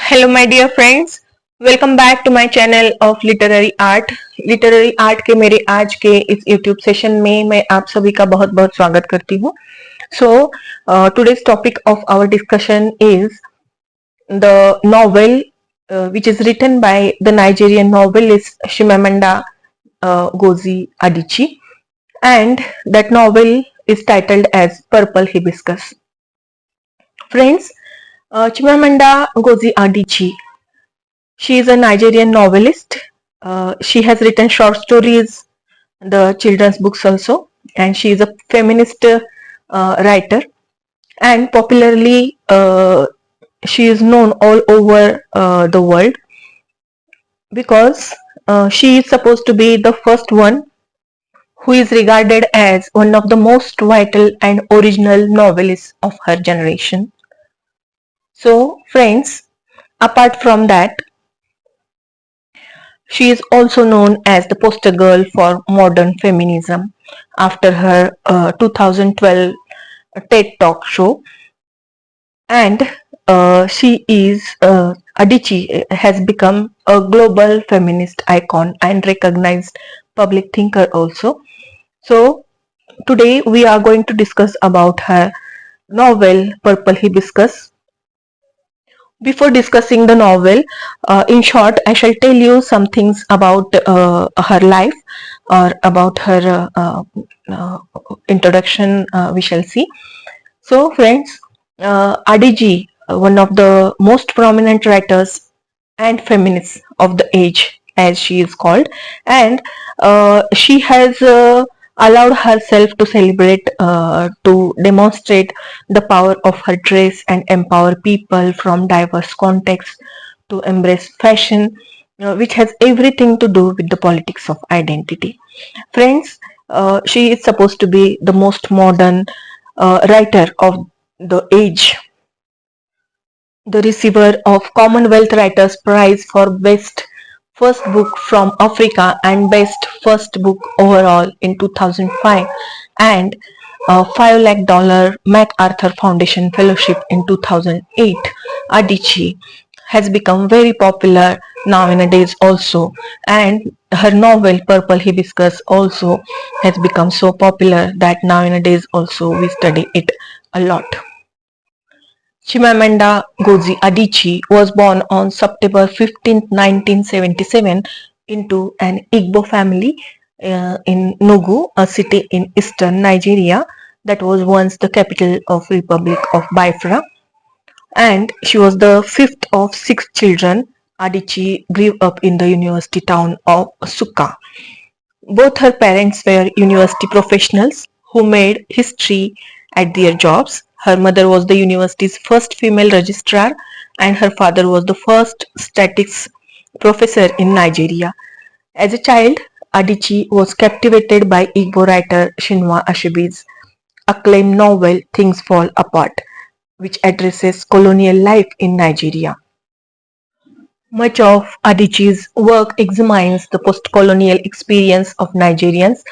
Hello my dear friends, welcome back to my channel of literary art. Literary art के मेरे आज के इस यूट्यूब सेशन में मैं आप सभी का बहुत बहुत स्वागत करती हूँ। So today's topic of our discussion is the novel which is written by the Nigerian novelist Chimamanda Ngozi Adichie, and that novel is titled as Purple Hibiscus. Friends, Chimamanda Ngozi Adichie, she is a Nigerian novelist. She has written short stories, the children's books also, and she is a feminist writer. And popularly, she is known all over the world because she is supposed to be the first one who is regarded as one of the most vital and original novelists of her generation. So, friends, apart from that, she is also known as the poster girl for modern feminism after her 2012 TED Talk show. And Adichie has become a global feminist icon and recognized public thinker also. So today we are going to discuss about her novel Purple Hibiscus. Before discussing the novel, in short, I shall tell you some things about her life or about her introduction we shall see. So friends, Adiji, one of the most prominent writers and feminists of the age, as she is called, and she has allowed herself to celebrate, to demonstrate the power of her dress and empower people from diverse contexts to embrace fashion, which has everything to do with the politics of identity. Friends, she is supposed to be the most modern writer of the age, the receiver of Commonwealth Writers' Prize for Best First Book from Africa and Best First Book Overall in 2005, and a $5 lakh MacArthur Foundation Fellowship in 2008. Adichie has become very popular nowadays also, and her novel Purple Hibiscus also has become so popular that nowadays also we study it a lot. Chimamanda Ngozi Adichie was born on September 15, 1977 into an Igbo family in Nugu, a city in eastern Nigeria that was once the capital of Republic of Biafra. And she was the fifth of 6 children. Adichie grew up in the university town of Nsukka. Both her parents were university professionals who made history at their jobs. Her mother was the university's first female registrar, and her father was the first statistics professor in Nigeria. As a child, Adichie was captivated by Igbo writer Chinua Achebe's acclaimed novel Things Fall Apart, which addresses colonial life in Nigeria. Much of Adichie's work examines the post-colonial experience of Nigerians,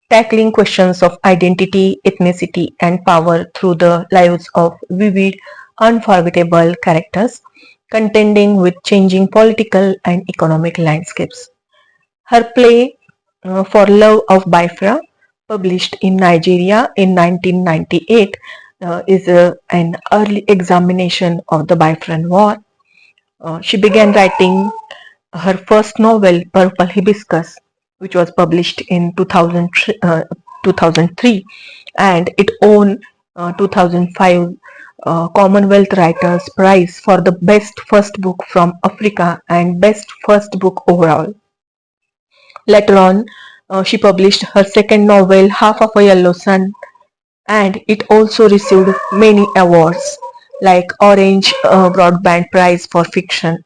tackling questions of identity, ethnicity, and power through the lives of vivid, unforgettable characters, contending with changing political and economic landscapes. Her play For Love of Biafra, published in Nigeria in 1998, is an early examination of the Biafran War. She began writing her first novel, Purple Hibiscus, which was published in 2003, and it won 2005 Commonwealth Writers' Prize for the Best First Book from Africa and Best First Book Overall. Later on, she published her second novel, Half of a Yellow Sun, and it also received many awards like Orange Broadband Prize for Fiction.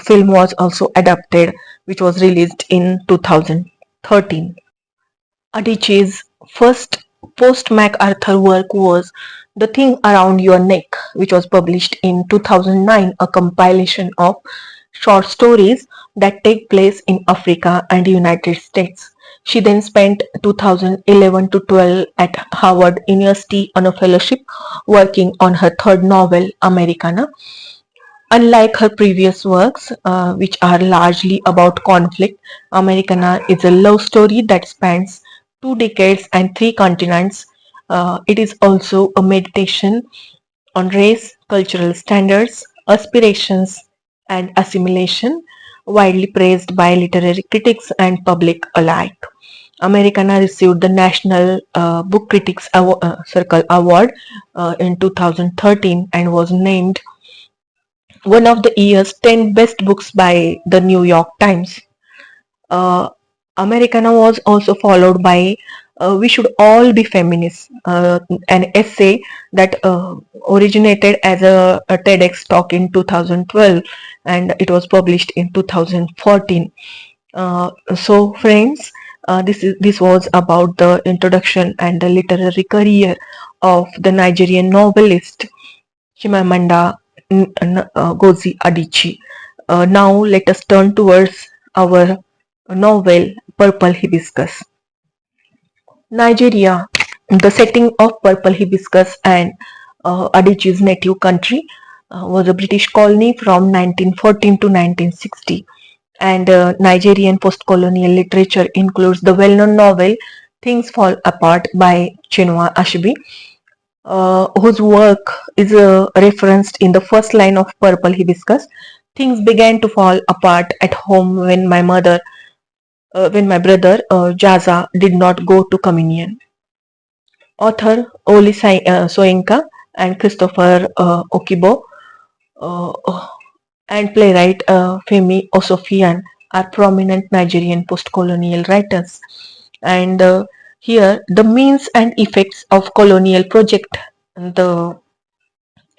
Film was also adapted, which was released in 2013. Adichie's first post-MacArthur work was The Thing Around Your Neck, which was published in 2009, a compilation of short stories that take place in Africa and the United States. She then spent 2011 to 12 at Harvard University on a fellowship working on her third novel, Americana. Unlike her previous works, which are largely about conflict, Americana is a love story that spans 2 decades and 3 continents. It is also a meditation on race, cultural standards, aspirations, and assimilation, widely praised by literary critics and public alike. Americana received the National Book Critics Circle Award in 2013 and was named one of the year's 10 best books by the New York Times. Uh, Americana was also followed by We Should All Be Feminists, an essay that originated as a TEDx talk in 2012 and it was published in 2014. So, friends, this was about the introduction and the literary career of the Nigerian novelist Chimamanda Ngozi Adichie. Now let us turn towards our novel Purple Hibiscus. Nigeria, the setting of Purple Hibiscus and Adichie's native country, was a British colony from 1914 to 1960, and Nigerian post-colonial literature includes the well-known novel Things Fall Apart by Chinua Achebe, whose work is referenced in the first line of Purple Hibiscus. Things began to fall apart at home when when my brother Jaza did not go to communion. Author Oli Soyinka and Christopher Okibo and playwright Femi Osofian are prominent Nigerian post-colonial writers. And here, the means and effects of colonial project, the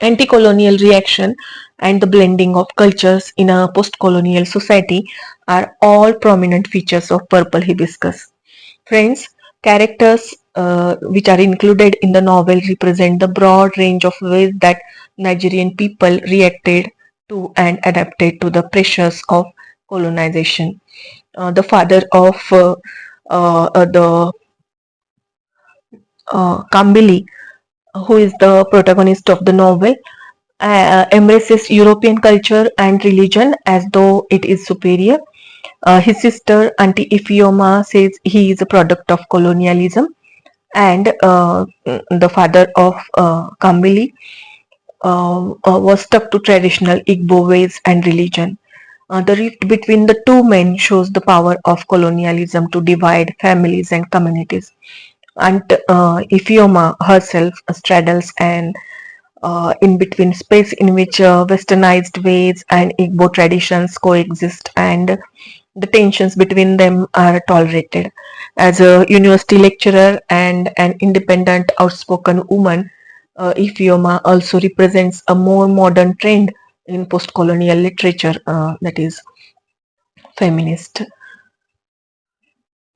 anti-colonial reaction, and the blending of cultures in a post-colonial society are all prominent features of Purple Hibiscus. Friends, characters which are included in the novel represent the broad range of ways that Nigerian people reacted to and adapted to the pressures of colonization. The father of the Kambili, who is the protagonist of the novel, embraces European culture and religion as though it is superior. His sister, Auntie Ifioma, says he is a product of colonialism, and the father of Kambili was stuck to traditional Igbo ways and religion. The rift between the two men shows the power of colonialism to divide families and communities. And Ifioma herself straddles an in between space in which westernized ways and Igbo traditions coexist, and the tensions between them are tolerated. As a university lecturer and an independent, outspoken woman, Ifioma also represents a more modern trend in post-colonial literature, that is feminist.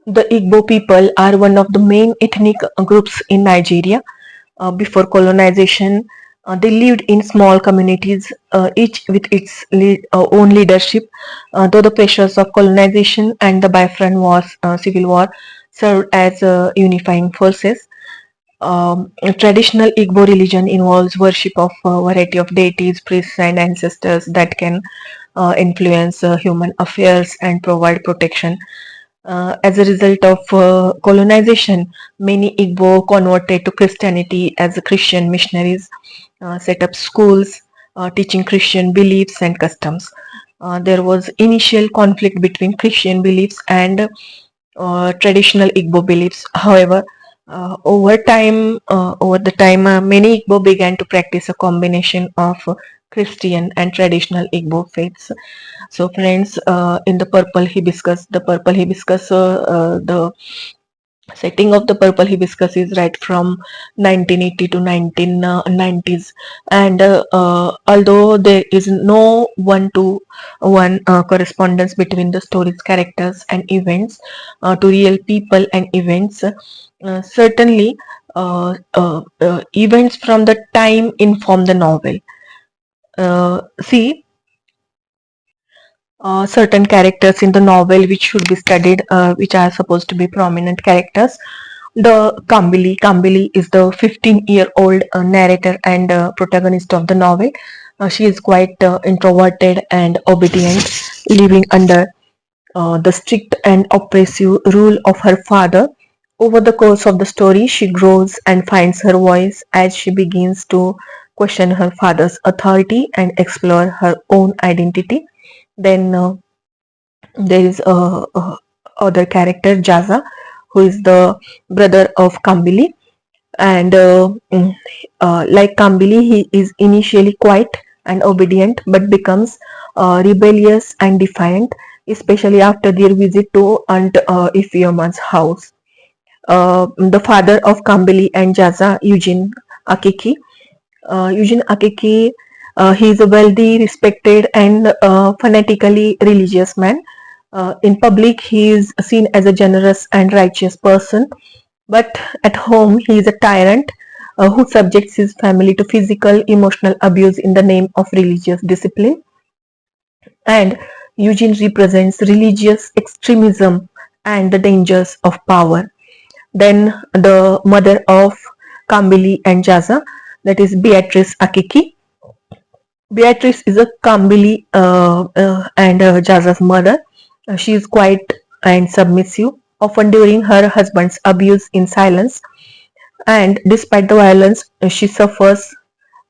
The Igbo people are one of the main ethnic groups in Nigeria. Before colonization, they lived in small communities, each with its own leadership. Though the pressures of colonization and the Biafran Wars, civil war, served as unifying forces. Traditional Igbo religion involves worship of a variety of deities, priests, and ancestors that can influence human affairs and provide protection. As a result of colonization, many Igbo converted to Christianity as Christian missionaries, set up schools teaching Christian beliefs and customs. There was initial conflict between Christian beliefs and traditional Igbo beliefs. However, over the time, many Igbo began to practice a combination of Christian and traditional Igbo faiths. So, friends, in the Purple Hibiscus, the setting of the Purple Hibiscus is right from 1980 to 1990s, and although there is no one-to-one correspondence between the story's characters and events to real people and events, certainly events from the time inform the novel. See, certain characters in the novel which should be studied, which are supposed to be prominent characters. The Kambili. Kambili is the 15-year-old narrator and protagonist of the novel. She is quite introverted and obedient, living under the strict and oppressive rule of her father. Over the course of the story, she grows and finds her voice as she begins to question her father's authority and explore her own identity. Then there is a other character, Jaza, who is the brother of Kambili, and like Kambili, he is initially quiet and obedient but becomes rebellious and defiant, especially after their visit to Aunt Ifyoma's house. The father of Kambili and Jaza, Eugene Akiki. Eugene Akiki, he is a wealthy, respected, and fanatically religious man. In public, he is seen as a generous and righteous person, but at home, he is a tyrant who subjects his family to physical, emotional abuse in the name of religious discipline. And Eugene represents religious extremism and the dangers of power. Then the mother of Kambili and Jaza, that is Beatrice Akiki. Beatrice is a Kambili and Jaza's mother. She is quiet and submissive, often during her husband's abuse in silence. And despite the violence she suffers,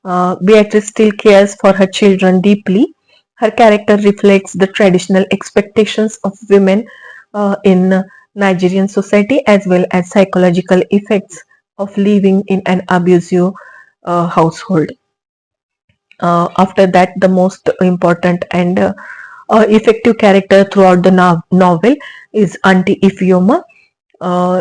Beatrice still cares for her children deeply. Her character reflects the traditional expectations of women in Nigerian society, as well as psychological effects of living in an abusive household. After that, the most important and effective character throughout the novel is Auntie Ifyoma.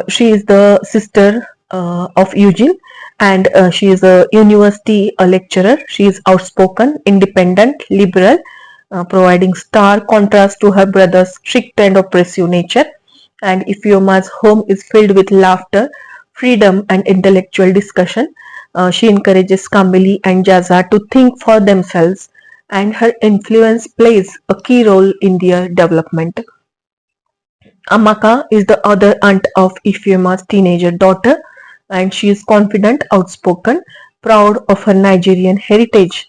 She is the sister of Eugene, and she is a university lecturer. She is outspoken, independent, liberal, providing stark contrast to her brother's strict and oppressive nature. And Ifyoma's home is filled with laughter, freedom, and intellectual discussion. She encourages Kambili and Jaza to think for themselves, and her influence plays a key role in their development. Amaka is the other aunt of Ifeoma's teenager daughter, and she is confident, outspoken, proud of her Nigerian heritage.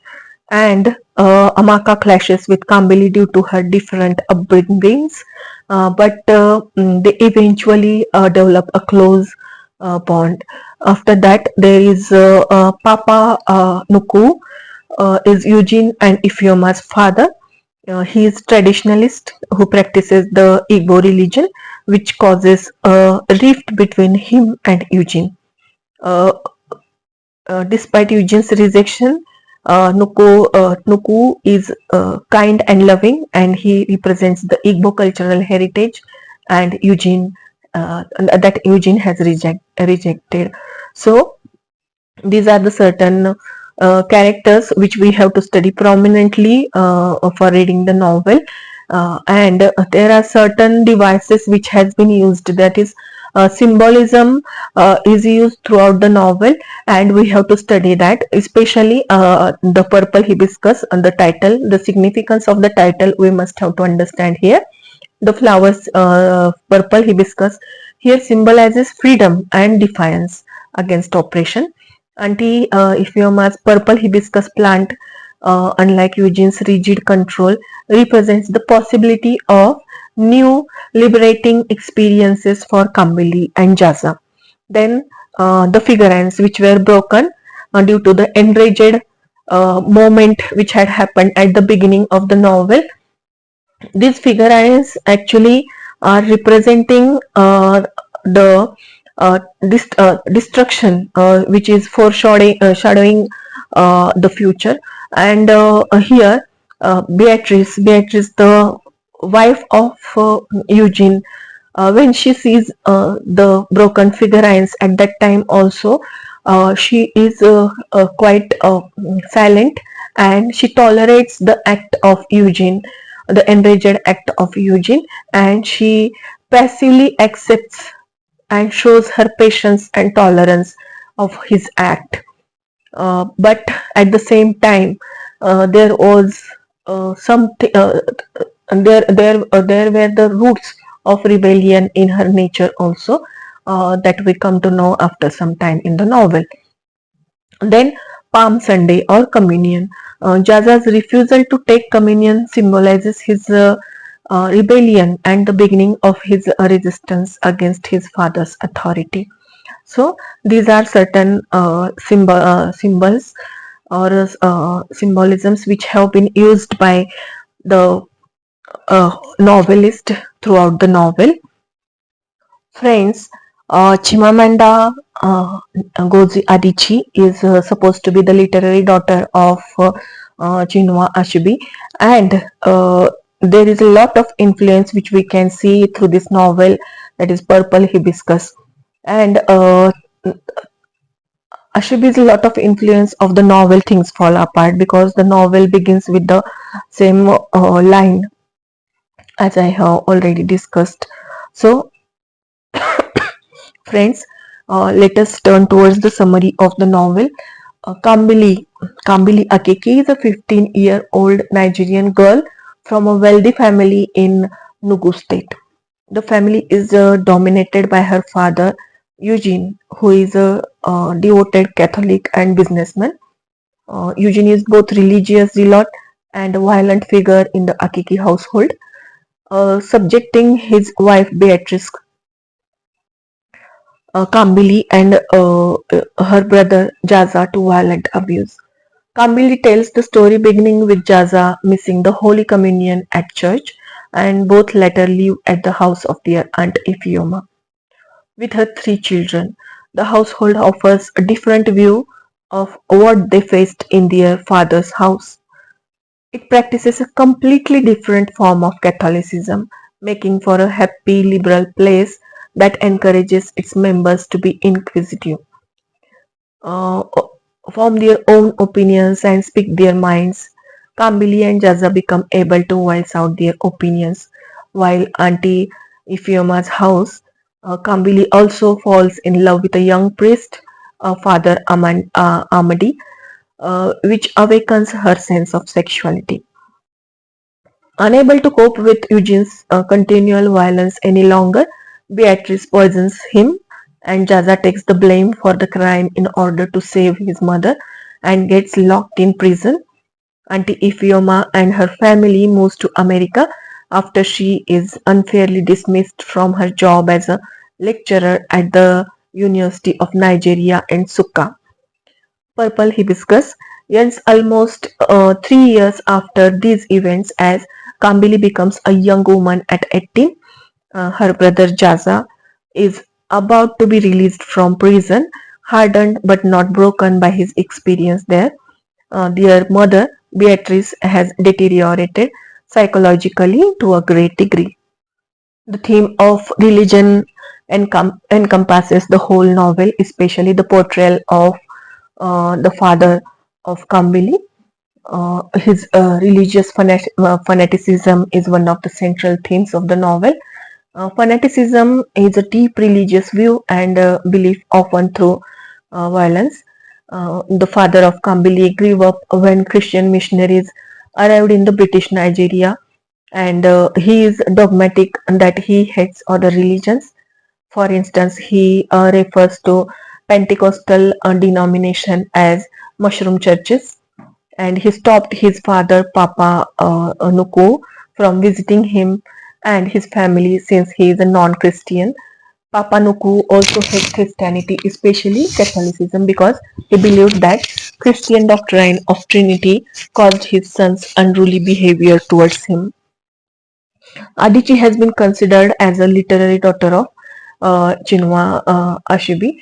And Amaka clashes with Kambili due to her different upbringings, but they eventually develop a close bond. After that, there is Papa Nuku, is Eugene and Ifeoma's father. He is traditionalist who practices the Igbo religion, which causes a rift between him and Eugene. Uh, Despite Eugene's rejection, Nuku is kind and loving, and he represents the Igbo cultural heritage, and that Eugene has rejected. So these are the certain characters which we have to study prominently for reading the novel, and there are certain devices which has been used, that is symbolism is used throughout the novel, and we have to study that, especially the purple hibiscus and the title, the significance of the title we must have to understand here. The flowers, purple hibiscus here symbolizes freedom and defiance against oppression. Auntie Ifeoma's purple hibiscus plant, unlike Eugene's rigid control, represents the possibility of new liberating experiences for Kambili and Jaza. Then the figurines which were broken due to the enraged moment which had happened at the beginning of the novel. These figurines actually are representing the destruction which is foreshadowing the future. And here Beatrice, the wife of Eugene, when she sees the broken figurines at that time also, she is quite silent, and she tolerates the act of Eugene, the enraged act of Eugene, and she passively accepts and shows her patience and tolerance of his act. But at the same time, there was something. There were the roots of rebellion in her nature also. that we come to know after some time in the novel. Then Palm Sunday or Communion. Jaza's refusal to take communion symbolizes his rebellion and the beginning of his resistance against his father's authority. So these are certain symbols or symbolisms which have been used by the novelist throughout the novel. Friends, Chimamanda Ngozi Adichie is supposed to be the literary daughter of Chinua Achebe, and there is a lot of influence which we can see through this novel, that is Purple Hibiscus. And Ashibi's a lot of influence of the novel Things Fall Apart, because the novel begins with the same line as I have already discussed. So friends, let us turn towards the summary of the novel. Kambili Akeke is a 15-year-old Nigerian girl from a wealthy family in Nugu state. The family is dominated by her father, Eugene, who is a devoted Catholic and businessman. Eugene is both religious zealot and a violent figure in the Akiki household, subjecting his wife Beatrice Kambili and her brother Jaza to violent abuse. Kambili tells the story beginning with Jaza missing the Holy Communion at church, and both later live at the house of their aunt Ifioma. With her 3 children, the household offers a different view of what they faced in their father's house. It practices a completely different form of Catholicism, making for a happy liberal place that encourages its members to be inquisitive, uh, form their own opinions, and speak their minds. Kambili and Jaza become able to voice out their opinions, while Auntie Ifioma's house, Kambili also falls in love with a young priest, Father Amadi, which awakens her sense of sexuality. Unable to cope with Eugene's continual violence any longer, Beatrice poisons him, and Jaza takes the blame for the crime in order to save his mother and gets locked in prison. Auntie Ifioma and her family moves to America after she is unfairly dismissed from her job as a lecturer at the University of Nigeria in Nsukka. Purple Hibiscus ends almost 3 years after these events as Kambili becomes a young woman at 18. Her brother Jaza is about to be released from prison, hardened but not broken by his experience there. Their mother, Beatrice, has deteriorated psychologically to a great degree. The theme of religion encompasses the whole novel, especially the portrayal of the father of Kambili. His religious fanaticism is one of the central themes of the novel. Fanaticism is a deep religious view and belief, often through violence. The father of Kambili grew up when Christian missionaries arrived in the British Nigeria, and he is dogmatic that he hates other religions. For instance, he refers to Pentecostal denomination as mushroom churches, and he stopped his father, Papa Nuku, from visiting him and his family since he is a non-Christian. Papa Nuku also hates Christianity, especially Catholicism, because he believed that Christian doctrine of Trinity caused his son's unruly behavior towards him. Adichie has been considered as a literary daughter of Chinua Achebe.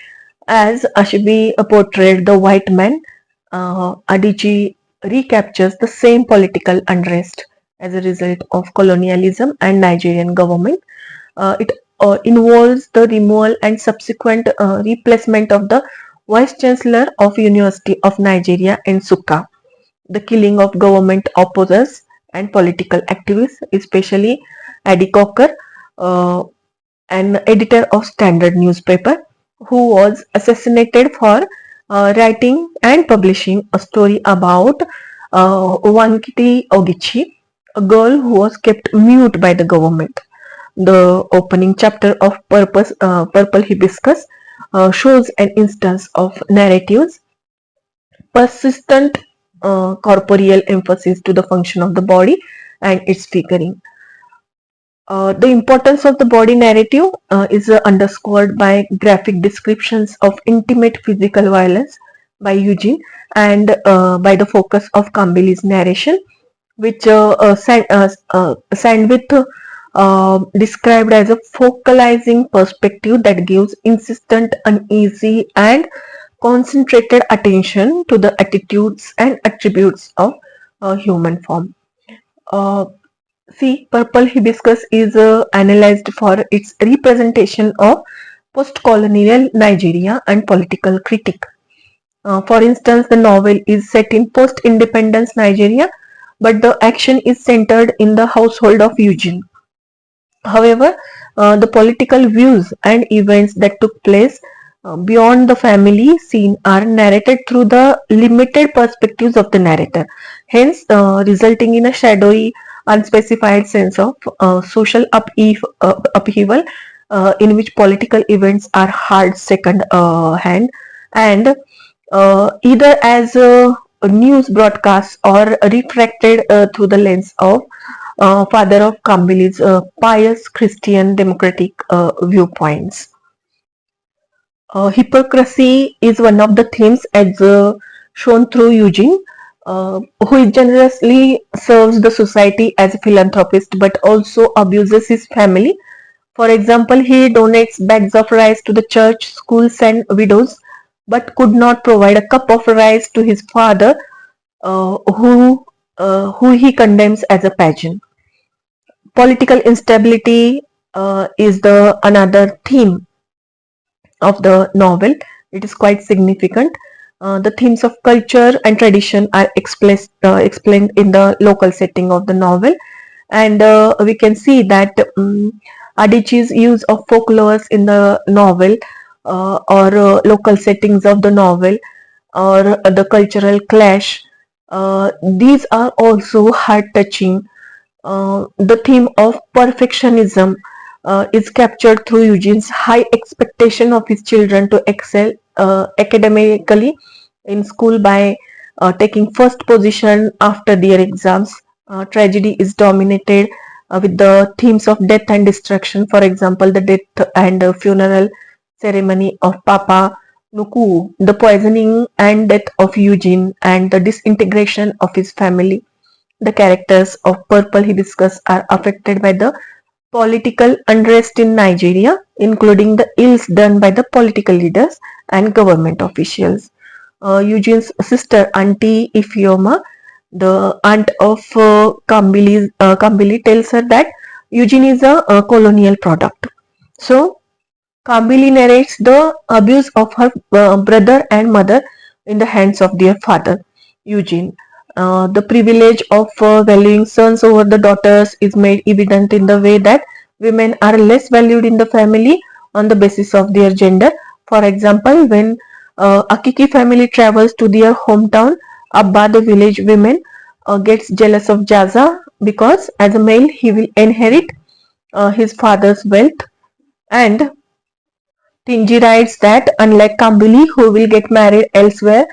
As Achebe portrayed the white man, Adichie recaptures the same political unrest as a result of colonialism and Nigerian government. It involves the removal and subsequent replacement of the Vice Chancellor of University of Nigeria in Nsukka, the killing of government opposers and political activists, especially Eddie Cocker, uh, an editor of Standard newspaper, who was assassinated for writing and publishing a story about Wankiti Ogichi, a girl who was kept mute by the government. The opening chapter of Purple Hibiscus shows an instance of narratives persistent corporeal emphasis to the function of the body and its figuring. The importance of the body narrative is underscored by graphic descriptions of intimate physical violence by Eugene and by the focus of Kambili's narration, which Sandwith described as a focalizing perspective that gives insistent, uneasy, and concentrated attention to the attitudes and attributes of human form. Uh, See, Purple Hibiscus is analyzed for its representation of post-colonial Nigeria and political critique. For instance, the novel is set in post-independence Nigeria, but the action is centered in the household of Eugene. However, the political views and events that took place beyond the family scene are narrated through the limited perspectives of the narrator, hence resulting in a shadowy, unspecified sense of social upheaval in which political events are hard second hand and either as news broadcasts or refracted through the lens of father of Kambili's pious Christian democratic viewpoints. Hypocrisy is one of the themes as shown through Eugene, who generously serves the society as a philanthropist but also abuses his family. For example, he donates bags of rice to the church, schools, and widows, but could not provide a cup of rice to his father, who he condemns as a pagan. Political instability is the another theme of the novel. It is quite significant. The themes of culture and tradition are explained in the local setting of the novel, and we can see that Adichie's use of folklores in the novel or local settings of the novel or the cultural clash, these are also heart touching. The theme of perfectionism is captured through Eugene's high expectation of his children to excel academically in school by taking first position after their exams. Tragedy is dominated with the themes of death and destruction. For example, the death and funeral ceremony of Papa Nuku, the poisoning and death of Eugene, and the disintegration of his family. The characters of Purple Hibiscus are affected by the political unrest in Nigeria, including the ills done by the political leaders and government officials. Eugene's sister, Auntie Ifeoma, the aunt of Kambili, tells her that Eugene is a colonial product. So, Kambili narrates the abuse of her brother and mother in the hands of their father, Eugene. The privilege of valuing sons over the daughters is made evident in the way that women are less valued in the family on the basis of their gender. For example, when Akiki family travels to their hometown, Abba, the village woman, gets jealous of Jaza because as a male he will inherit his father's wealth, and Tinji writes that unlike Kambili, who will get married elsewhere,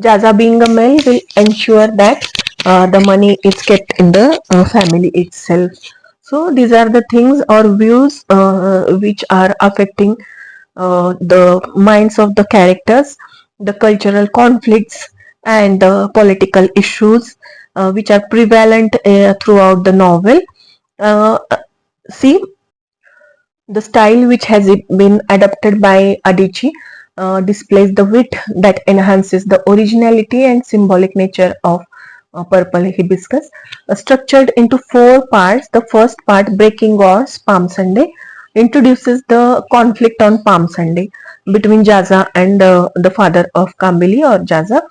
Jaza, being a male, will ensure that the money is kept in the family itself. So these are the things or views which are affecting the minds of the characters, the cultural conflicts, and the political issues which are prevalent throughout the novel. See, the style which has been adapted by Adichie displays the wit that enhances the originality and symbolic nature of Purple Hibiscus. Structured into 4 parts, the first part, Breaking Wars, Palm Sunday, introduces the conflict on Palm Sunday between Jaza and the father of Kambili or Jaza,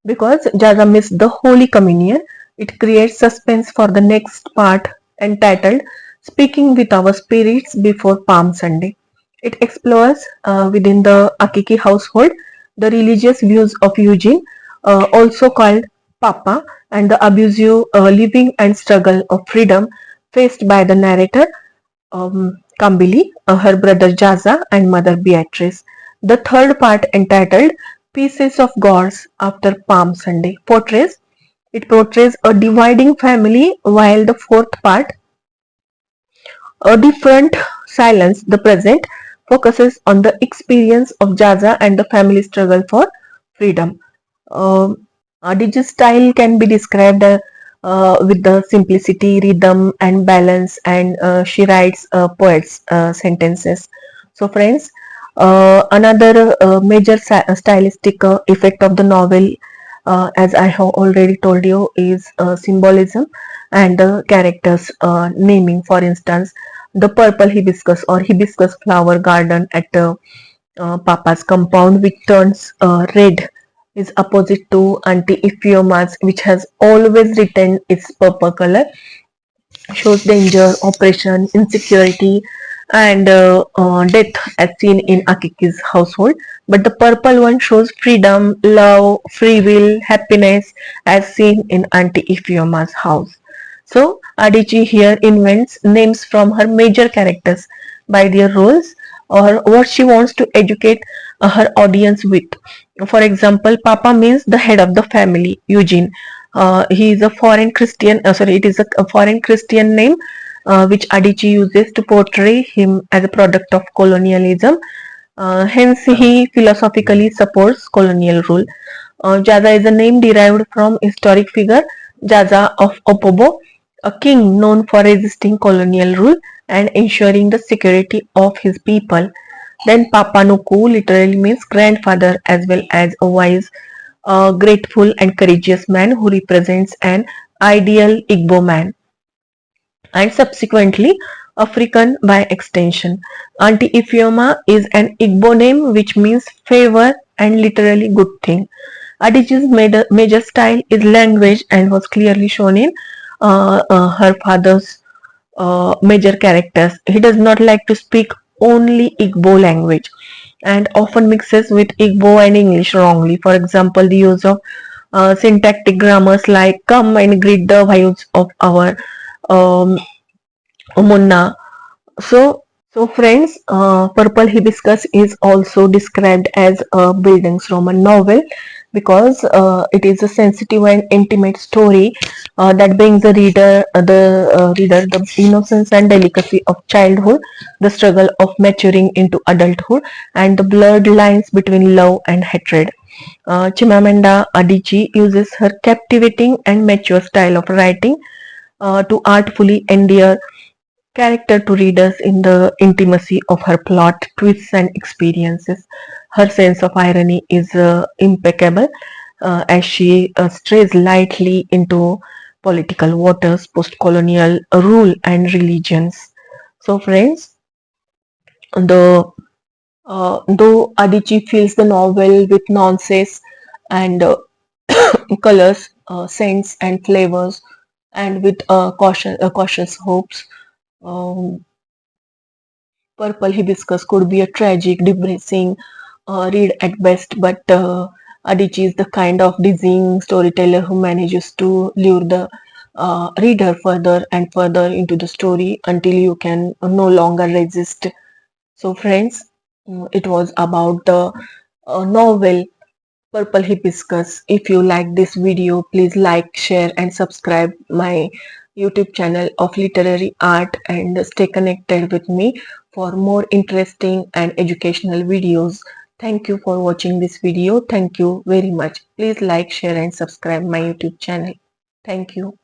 because Jaza missed the Holy Communion. It creates suspense for the next part entitled Speaking with Our Spirits Before Palm Sunday. It explores within the Akiki household the religious views of Eugene, also called Papa, and the abusive living and struggle of freedom faced by the narrator. Kambili, her brother Jaza, and mother Beatrice. The third part, entitled Pieces of Gods After Palm Sunday, portrays a dividing family, while the fourth part, A Different Silence, the present, focuses on the experience of Jaza and the family struggle for freedom. Adiji's style can be described with the simplicity, rhythm, and balance, and she writes poets' sentences. So, friends, another major stylistic effect of the novel, as I have already told you, is symbolism and the characters' naming. For instance, the purple hibiscus or hibiscus flower garden at Papa's compound, which turns red, is opposite to Auntie Iphioma's, which has always retained its purple color, shows danger, oppression, insecurity, and death as seen in Akiki's household. But the purple one shows freedom, love, free will, happiness as seen in Auntie Iphioma's house. So Adichie here invents names from her major characters by their roles or what she wants to educate her audience with. For example, Papa means the head of the family, Eugene. He is a foreign Christian, it is a foreign Christian name which Adichie uses to portray him as a product of colonialism. Hence, he philosophically supports colonial rule. Jaza is a name derived from historic figure Jaza of Opobo, a king known for resisting colonial rule and ensuring the security of his people. Then Papanuku literally means grandfather, as well as a wise, grateful and courageous man who represents an ideal Igbo man and subsequently African by extension. Auntie Ifioma is an Igbo name which means favor and literally good thing. Adichie's major style is language and was clearly shown in her father's major characters. He does not like to speak only Igbo language and often mixes with Igbo and English wrongly. For example, the use of syntactic grammars like come and greet the wives of our um, Munna. So, friends, Purple Hibiscus is also described as a Bildungsroman Roman novel because it is a sensitive and intimate story that brings the reader the innocence and delicacy of childhood, the struggle of maturing into adulthood, and the blurred lines between love and hatred. Chimamanda Adichie uses her captivating and mature style of writing to artfully endear character to readers in the intimacy of her plot, twists, and experiences. Her sense of irony is impeccable as she strays lightly into political waters, post colonial rule, and religions. So, friends, though Adichie fills the novel with nonsense and colors, scents, and flavors, and with cautious hopes. Um, Purple Hibiscus could be a tragic, depressing read at best, but Adichie is the kind of dizzying storyteller who manages to lure the reader further and further into the story until you can no longer resist. So, friends, it was about the novel Purple Hibiscus. If you like this video, please like, share, and subscribe my YouTube channel of literary art and stay connected with me for more interesting and educational videos. Thank you for watching this video. Thank you very much. Please like, share, and subscribe my YouTube channel. Thank you.